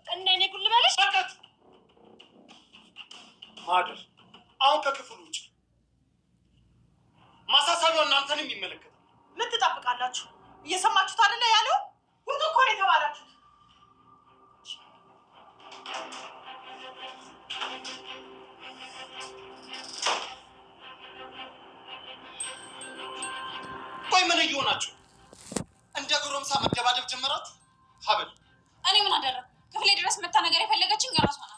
እና እኔ ጉል ባለሽ በቃት ማደር አሁን ከክፍሉ ውጭ ማሳሰቢያው እናንተንም ይመለከታል። ምን ትጠብቃላችሁ? እየሰማችሁት አይደለ ያለው? ሁሉ እኮ ነው የተባላችሁት። ቆይ ምን እየሆናችሁ? እንደ ጎረምሳ መደባደብ ጀመራችሁ? ሀብል እኔ ምን አደረግ? ክፍሌ ድረስ መታ ነገር የፈለገችኝ የራሷ ናት።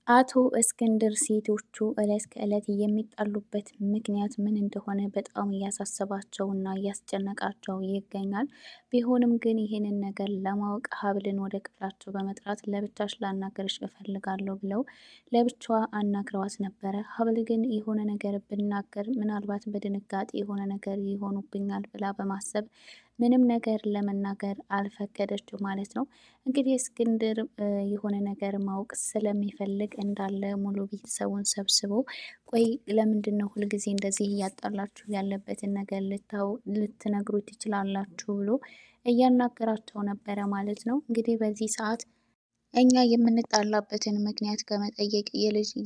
አቶ እስክንድር ሴቶቹ እለት ከእለት የሚጣሉበት ምክንያት ምን እንደሆነ በጣም እያሳሰባቸውና እያስጨነቃቸው ይገኛል። ቢሆንም ግን ይህንን ነገር ለማወቅ ሀብልን ወደ ክፍላቸው በመጥራት ለብቻሽ ላናገርሽ እፈልጋለሁ ብለው ለብቻዋ አናግረዋት ነበረ። ሀብል ግን የሆነ ነገር ብናገር ምናልባት በድንጋጤ የሆነ ነገር ይሆኑብኛል ብላ በማሰብ ምንም ነገር ለመናገር አልፈቀደችው ማለት ነው። እንግዲህ እስክንድር የሆነ ነገር ማወቅ ስለሚፈልግ እንዳለ ሙሉ ቤተሰቡን ሰብስቦ ቆይ ለምንድን ነው ሁልጊዜ እንደዚህ እያጣላችሁ ያለበትን ነገር ልትነግሩ ትችላላችሁ ብሎ እያናገራቸው ነበረ ማለት ነው። እንግዲህ በዚህ ሰዓት እኛ የምንጣላበትን ምክንያት ከመጠየቅ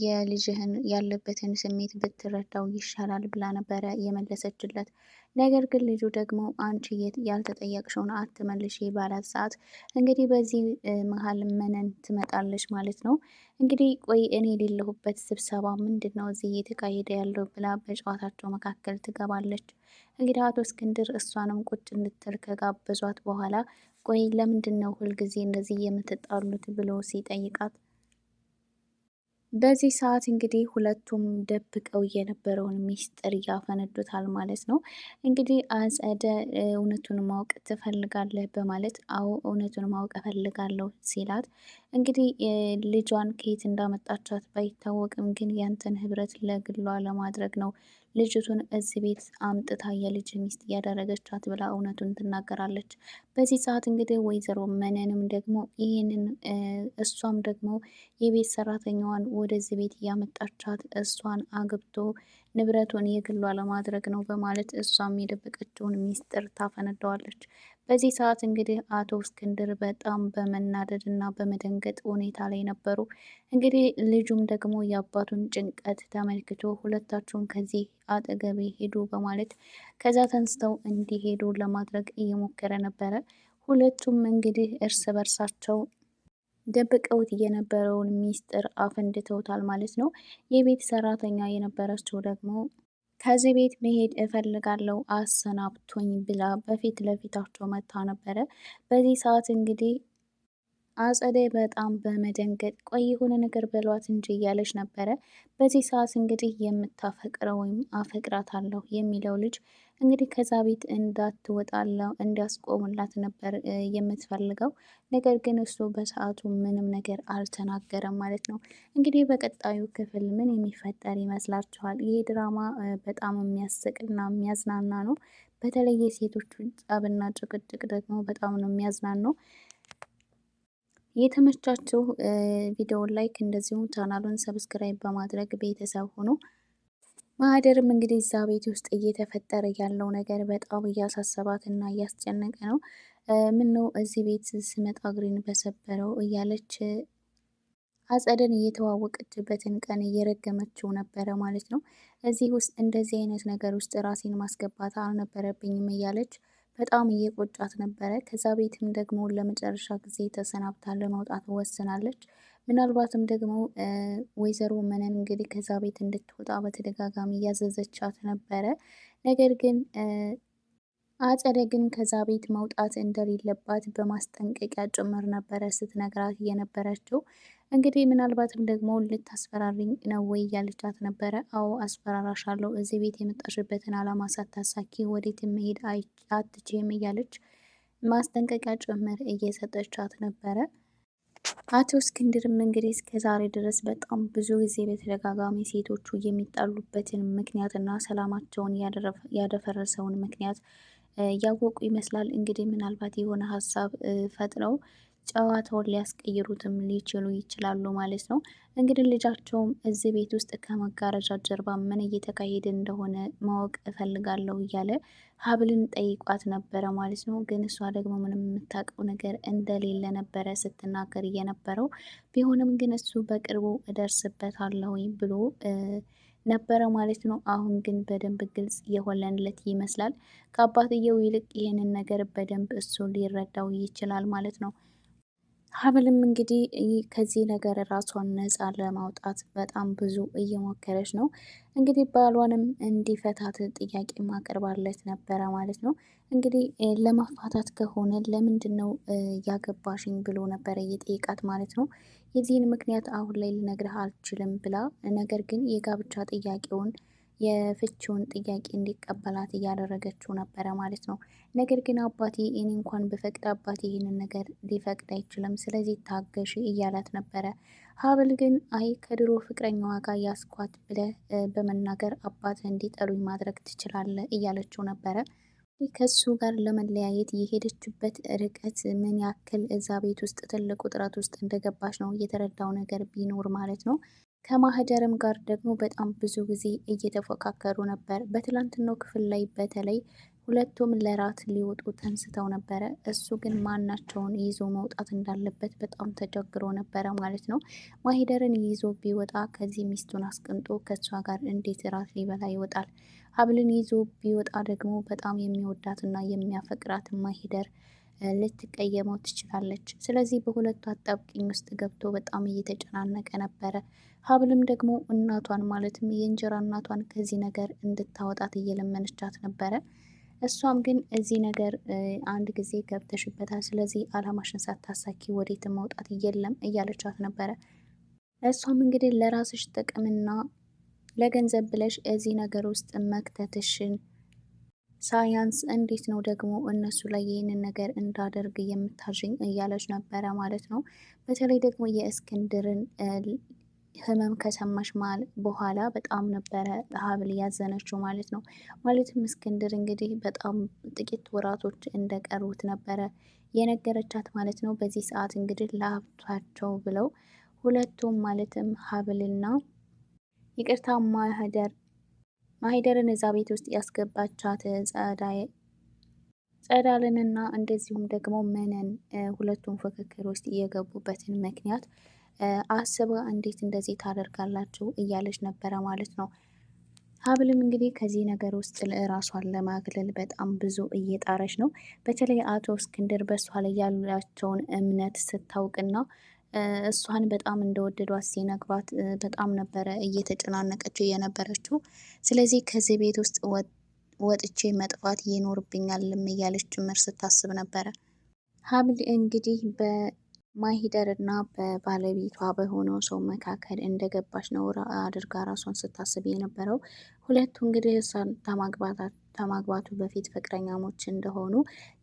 የልጅህን ያለበትን ስሜት ብትረዳው ይሻላል ብላ ነበረ የመለሰችለት። ነገር ግን ልጁ ደግሞ አንቺ ያልተጠየቅሽውን አትመልሽ ባላት ሰዓት እንግዲህ በዚህ መሀል መነን ትመጣለች ማለት ነው። እንግዲህ ቆይ እኔ የሌለሁበት ስብሰባ ምንድን ነው እዚህ እየተካሄደ ያለው ብላ በጨዋታቸው መካከል ትገባለች። እንግዲህ አቶ እስክንድር እሷንም ቁጭ እንድትል ከጋበዟት በኋላ ቆይ ለምንድን ነው ሁልጊዜ እንደዚህ የምትጣሉት ብሎ ሲጠይቃት በዚህ ሰዓት እንግዲህ ሁለቱም ደብቀው የነበረውን ሚስጥር ያፈነዱታል ማለት ነው። እንግዲህ አጸደ እውነቱን ማወቅ ትፈልጋለህ በማለት አዎ እውነቱን ማወቅ እፈልጋለሁ ሲላት እንግዲህ ልጇን ከየት እንዳመጣቻት ባይታወቅም ግን ያንተን ህብረት ለግሏ ለማድረግ ነው ልጅቱን እዚህ ቤት አምጥታ የልጅ ሚስት እያደረገቻት ብላ እውነቱን ትናገራለች። በዚህ ሰዓት እንግዲህ ወይዘሮ መነንም ደግሞ ይህንን እሷም ደግሞ የቤት ሰራተኛዋን ወደዚህ ቤት እያመጣቻት እሷን አግብቶ ንብረቱን የግሏ ለማድረግ ነው በማለት እሷም የደበቀችውን ሚስጥር ታፈነደዋለች። በዚህ ሰዓት እንግዲህ አቶ እስክንድር በጣም በመናደድ እና በመደንገጥ ሁኔታ ላይ ነበሩ። እንግዲህ ልጁም ደግሞ የአባቱን ጭንቀት ተመልክቶ ሁለታቸውን ከዚህ አጠገቤ ሄዱ በማለት ከዛ ተንስተው እንዲሄዱ ለማድረግ እየሞከረ ነበረ። ሁለቱም እንግዲህ እርስ በርሳቸው ደብቀውት የነበረውን ሚስጥር አፈንድተውታል ማለት ነው። የቤት ሰራተኛ የነበረችው ደግሞ ከዚህ ቤት መሄድ እፈልጋለሁ አሰናብቶኝ ብላ በፊት ለፊታቸው መታ ነበረ። በዚህ ሰዓት እንግዲህ አጸደ በጣም በመደንገጥ ቆይ የሆነ ነገር በሏት እንጂ እያለች ነበረ። በዚህ ሰዓት እንግዲህ የምታፈቅረው ወይም አፈቅራታለሁ የሚለው ልጅ እንግዲህ ከዛ ቤት እንዳትወጣለው እንዲያስቆሙላት ነበር የምትፈልገው። ነገር ግን እሱ በሰዓቱ ምንም ነገር አልተናገረም ማለት ነው። እንግዲህ በቀጣዩ ክፍል ምን የሚፈጠር ይመስላችኋል? ይሄ ድራማ በጣም የሚያስቅና የሚያዝናና ነው። በተለይ የሴቶቹ ጸብና ጭቅጭቅ ደግሞ በጣም ነው የሚያዝናናው። የተመቻችሁ ቪዲዮውን ላይክ እንደዚሁም ቻናሉን ሰብስክራይብ በማድረግ ቤተሰብ ሆኖ ማህደርም እንግዲህ እዛ ቤት ውስጥ እየተፈጠረ ያለው ነገር በጣም እያሳሰባት እና እያስጨነቀ ነው። ምን ነው እዚህ ቤት ስመጣ እግሬን በሰበረው እያለች አጸደን እየተዋወቀችበትን ቀን እየረገመችው ነበረ ማለት ነው። እዚህ ውስጥ እንደዚህ አይነት ነገር ውስጥ ራሴን ማስገባት አልነበረብኝም እያለች በጣም እየቆጫት ነበረ። ከዛ ቤትም ደግሞ ለመጨረሻ ጊዜ ተሰናብታ ለመውጣት ወስናለች። ምናልባትም ደግሞ ወይዘሮ መነን እንግዲህ ከዛ ቤት እንድትወጣ በተደጋጋሚ እያዘዘቻት ነበረ። ነገር ግን አጸደ ግን ከዛ ቤት መውጣት እንደሌለባት በማስጠንቀቂያ ጭምር ነበረ ስትነግራት የነበረችው። እንግዲህ ምናልባትም ደግሞ ልታስፈራሪኝ ነው ወይ እያለቻት ነበረ። አዎ አስፈራራሻለሁ፣ እዚህ ቤት የመጣሽበትን አላማ ሳታሳኪ ወዴት መሄድ አትችይም እያለች ማስጠንቀቂያ ጭምር እየሰጠቻት ነበረ። አቶ እስክንድርም እንግዲህ እስከ ዛሬ ድረስ በጣም ብዙ ጊዜ በተደጋጋሚ ሴቶቹ የሚጣሉበትን ምክንያትና ሰላማቸውን ያደፈረሰውን ምክንያት ያወቁ ይመስላል። እንግዲህ ምናልባት የሆነ ሀሳብ ፈጥረው ጨዋታውን ሊያስቀይሩትም ሊችሉ ይችላሉ ማለት ነው። እንግዲህ ልጃቸውም እዚህ ቤት ውስጥ ከመጋረጃ ጀርባ ምን እየተካሄደ እንደሆነ ማወቅ እፈልጋለሁ እያለ ሀብልን ጠይቋት ነበረ ማለት ነው። ግን እሷ ደግሞ ምንም የምታውቀው ነገር እንደሌለ ነበረ ስትናገር እየነበረው። ቢሆንም ግን እሱ በቅርቡ እደርስበታለሁ ብሎ ነበረ ማለት ነው። አሁን ግን በደንብ ግልጽ የሆነለት ይመስላል። ከአባትየው ይልቅ ይህንን ነገር በደንብ እሱ ሊረዳው ይችላል ማለት ነው። ሀብልም እንግዲህ ከዚህ ነገር ራሷን ነፃ ለማውጣት በጣም ብዙ እየሞከረች ነው። እንግዲህ ባሏንም እንዲፈታት ጥያቄ ማቅረባለት ነበረ ማለት ነው። እንግዲህ ለማፋታት ከሆነ ለምንድን ነው ያገባሽኝ ብሎ ነበረ እየጠየቃት ማለት ነው። የዚህን ምክንያት አሁን ላይ ልነግርህ አልችልም ብላ ነገር ግን የጋብቻ ጥያቄውን የፍቺውን ጥያቄ እንዲቀበላት እያደረገችው ነበረ ማለት ነው። ነገር ግን አባቴ እኔ እንኳን ብፈቅድ አባቴ ይህንን ነገር ሊፈቅድ አይችልም፣ ስለዚህ ታገሺ እያላት ነበረ። ሀብል ግን አይ ከድሮ ፍቅረኛዋ ጋር ያስኳት ብለህ በመናገር አባት እንዲጠሉኝ ማድረግ ትችላለህ እያለችው ነበረ። ከሱ ጋር ለመለያየት የሄደችበት ርቀት ምን ያክል እዛ ቤት ውስጥ ትልቅ ውጥረት ውስጥ እንደገባች ነው እየተረዳው ነገር ቢኖር ማለት ነው። ከማህደርም ጋር ደግሞ በጣም ብዙ ጊዜ እየተፎካከሩ ነበር። በትላንትናው ክፍል ላይ በተለይ ሁለቱም ለራት ሊወጡ ተንስተው ነበረ። እሱ ግን ማናቸውን ይዞ መውጣት እንዳለበት በጣም ተቸግሮ ነበረ ማለት ነው። ማሂደርን ይዞ ቢወጣ ከዚህ ሚስቱን አስቀምጦ ከእሷ ጋር እንዴት ራት ሊበላ ይወጣል? ሀብልን ይዞ ቢወጣ ደግሞ በጣም የሚወዳትና የሚያፈቅራት ማሂደር ልትቀየመው ትችላለች። ስለዚህ በሁለቱ አጣብቂኝ ውስጥ ገብቶ በጣም እየተጨናነቀ ነበረ። ሀብልም ደግሞ እናቷን ማለትም የእንጀራ እናቷን ከዚህ ነገር እንድታወጣት እየለመነቻት ነበረ። እሷም ግን እዚህ ነገር አንድ ጊዜ ገብተሽበታል፣ ስለዚህ አላማሽን ሳታሳኪ ወዴትም መውጣት የለም እያለቻት ነበረ። እሷም እንግዲህ ለራስሽ ጥቅምና ለገንዘብ ብለሽ እዚህ ነገር ውስጥ መክተትሽን ሳያንስ እንዴት ነው ደግሞ እነሱ ላይ ይህንን ነገር እንዳደርግ የምታዥኝ እያለች ነበረ ማለት ነው። በተለይ ደግሞ የእስክንድርን ህመም ከሰማሽ በኋላ በጣም ነበረ ሀብል ያዘነችው ማለት ነው። ማለትም እስክንድር እንግዲህ በጣም ጥቂት ወራቶች እንደቀሩት ነበረ የነገረቻት ማለት ነው። በዚህ ሰዓት እንግዲህ ለሀብታቸው ብለው ሁለቱም ማለትም ሀብልና ይቅርታ ማሂደርን እዛ ቤት ውስጥ ያስገባቻት ጸዳልንና እንደዚሁም ደግሞ መነን ሁለቱም ፍክክር ውስጥ የገቡበትን ምክንያት አስባ እንዴት እንደዚህ ታደርጋላችሁ እያለች ነበረ ማለት ነው። ሀብልም እንግዲህ ከዚህ ነገር ውስጥ ራሷን ለማግለል በጣም ብዙ እየጣረች ነው። በተለይ አቶ እስክንድር በእሷ ላይ ያላቸውን እምነት ስታውቅና እሷን በጣም እንደወደዷት ሲነግሯት በጣም ነበረ እየተጨናነቀችው የነበረችው። ስለዚህ ከዚህ ቤት ውስጥ ወጥቼ መጥፋት ይኖርብኛልም እያለች ጭምር ስታስብ ነበረ። ሀብል እንግዲህ በማሂደር እና በባለቤቷ በሆነው ሰው መካከል እንደገባች ነው አድርጋ ራሷን ስታስብ የነበረው። ሁለቱ እንግዲህ እሷን ከማግባቱ በፊት ፍቅረኛሞች እንደሆኑ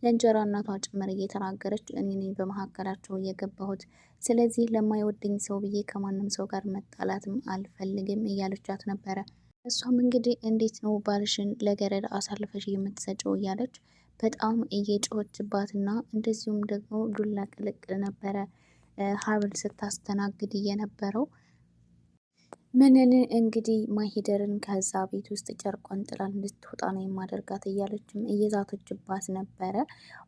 ለእንጀራ እናቷ ጭምር እየተናገረች እኔ ነኝ በመካከላቸው እየገባሁት፣ ስለዚህ ለማይወደኝ ሰው ብዬ ከማንም ሰው ጋር መጣላትም አልፈልግም እያለቻት ነበረ። እሷም እንግዲህ እንዴት ነው ባልሽን ለገረድ አሳልፈሽ የምትሰጨው እያለች በጣም እየጮኸችባትና እንደዚሁም ደግሞ ዱላ ቅልቅል ነበረ ሀብል ስታስተናግድ የነበረው። ምንን እንግዲህ ማሂደርን ከዛ ቤት ውስጥ ጨርቋን ጥላ እንድትወጣ ነው የማደርጋት እያለችም እየዛተችባት ነበረ።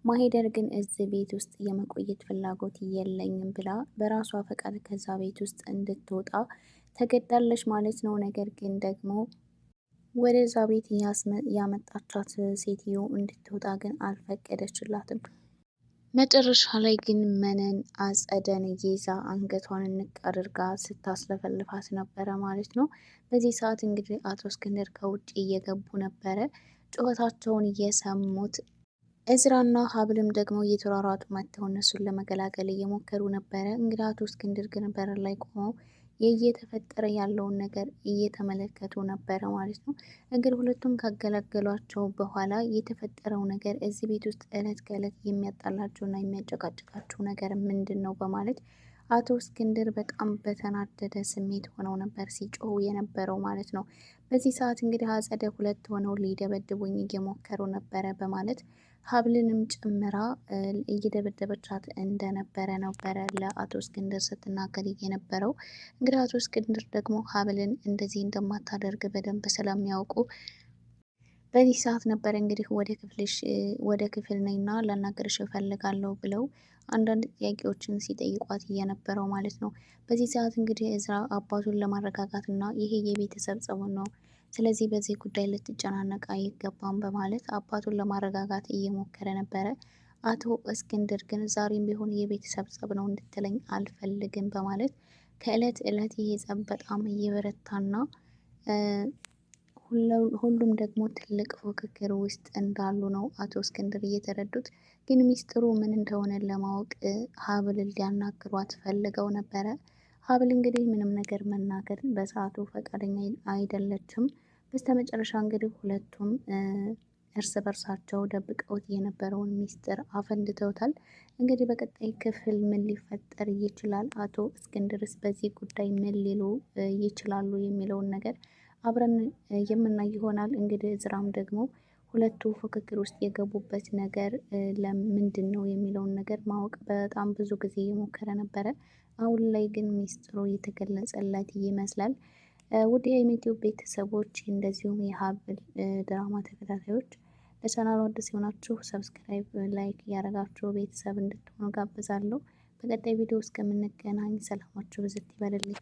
ማሂደር ግን እዚህ ቤት ውስጥ የመቆየት ፍላጎት የለኝም ብላ በራሷ ፈቃድ ከዛ ቤት ውስጥ እንድትወጣ ተገዳለች ማለት ነው። ነገር ግን ደግሞ ወደዛ ቤት ያመጣቻት ሴትዮ እንድትወጣ ግን አልፈቀደችላትም። መጨረሻ ላይ ግን መነን አጸደን ይዛ አንገቷን እንቅ አድርጋ ስታስለፈልፋት ነበረ ማለት ነው። በዚህ ሰዓት እንግዲህ አቶ እስክንድር ከውጭ እየገቡ ነበረ ጩኸታቸውን እየሰሙት። እዝራና ሀብልም ደግሞ እየተሯሯጡ መጥተው እነሱን ለመገላገል እየሞከሩ ነበረ። እንግዲህ አቶ እስክንድር ግን በር ላይ ቆመው እየተፈጠረ ያለውን ነገር እየተመለከቱ ነበረ ማለት ነው። እንግዲህ ሁለቱም ካገለገሏቸው በኋላ የተፈጠረው ነገር እዚህ ቤት ውስጥ እለት ከእለት የሚያጣላቸውና የሚያጨቃጭቃቸው ነገር ምንድን ነው በማለት አቶ እስክንድር በጣም በተናደደ ስሜት ሆነው ነበር ሲጮሁ የነበረው ማለት ነው። በዚህ ሰዓት እንግዲህ አጸደ ሁለት ሆነው ሊደበድቡኝ እየሞከሩ ነበረ በማለት ሀብልንም ጨምራ እየደበደበቻት እንደነበረ ለአቶ እስክንድር ስትናገር የነበረው። እንግዲህ አቶ እስክንድር ደግሞ ሀብልን እንደዚህ እንደማታደርግ በደንብ ስለሚያውቁ በዚህ ሰዓት ነበር እንግዲህ ወደ ክፍል ነይና ላናገርሽ እፈልጋለሁ ብለው አንዳንድ ጥያቄዎችን ሲጠይቋት እየነበረው ማለት ነው። በዚህ ሰዓት እንግዲህ እዝራ አባቱን ለማረጋጋት እና ይሄ የቤተሰብ ጸብ ነው፣ ስለዚህ በዚህ ጉዳይ ልትጨናነቅ አይገባም በማለት አባቱን ለማረጋጋት እየሞከረ ነበረ። አቶ እስክንድር ግን ዛሬም ቢሆን የቤተሰብ ጸብ ነው እንድትለኝ አልፈልግም በማለት ከእለት እለት ይሄ ጸብ በጣም እየበረታና ሁሉም ደግሞ ትልቅ ፉክክር ውስጥ እንዳሉ ነው አቶ እስክንድር እየተረዱት። ግን ሚስጥሩ ምን እንደሆነ ለማወቅ ሀብልን ሊያናግሯት ፈልገው ነበረ። ሀብል እንግዲህ ምንም ነገር መናገር በሰዓቱ ፈቃደኛ አይደለችም። በስተመጨረሻ እንግዲህ ሁለቱም እርስ በርሳቸው ደብቀውት የነበረውን ሚስጥር አፈንድተውታል። እንግዲህ በቀጣይ ክፍል ምን ሊፈጠር ይችላል፣ አቶ እስክንድርስ በዚህ ጉዳይ ምን ሊሉ ይችላሉ የሚለውን ነገር አብረን የምናይ ይሆናል። እንግዲህ እዝራም ደግሞ ሁለቱ ፉክክር ውስጥ የገቡበት ነገር ለምንድን ነው የሚለውን ነገር ማወቅ በጣም ብዙ ጊዜ የሞከረ ነበረ። አሁን ላይ ግን ሚስጥሩ የተገለጸለት ይመስላል። ውድ የዩቲዩብ ቤተሰቦች እንደዚሁም የሀብል ድራማ ተከታታዮች ለቻናሉ አዲስ የሆናችሁ ሰብስክራይብ፣ ላይክ እያደረጋችሁ ቤተሰብ እንድትሆኑ ጋብዛለሁ። በቀጣይ ቪዲዮ እስከምንገናኝ ሰላማችሁ ብዝት ይበልልኝ።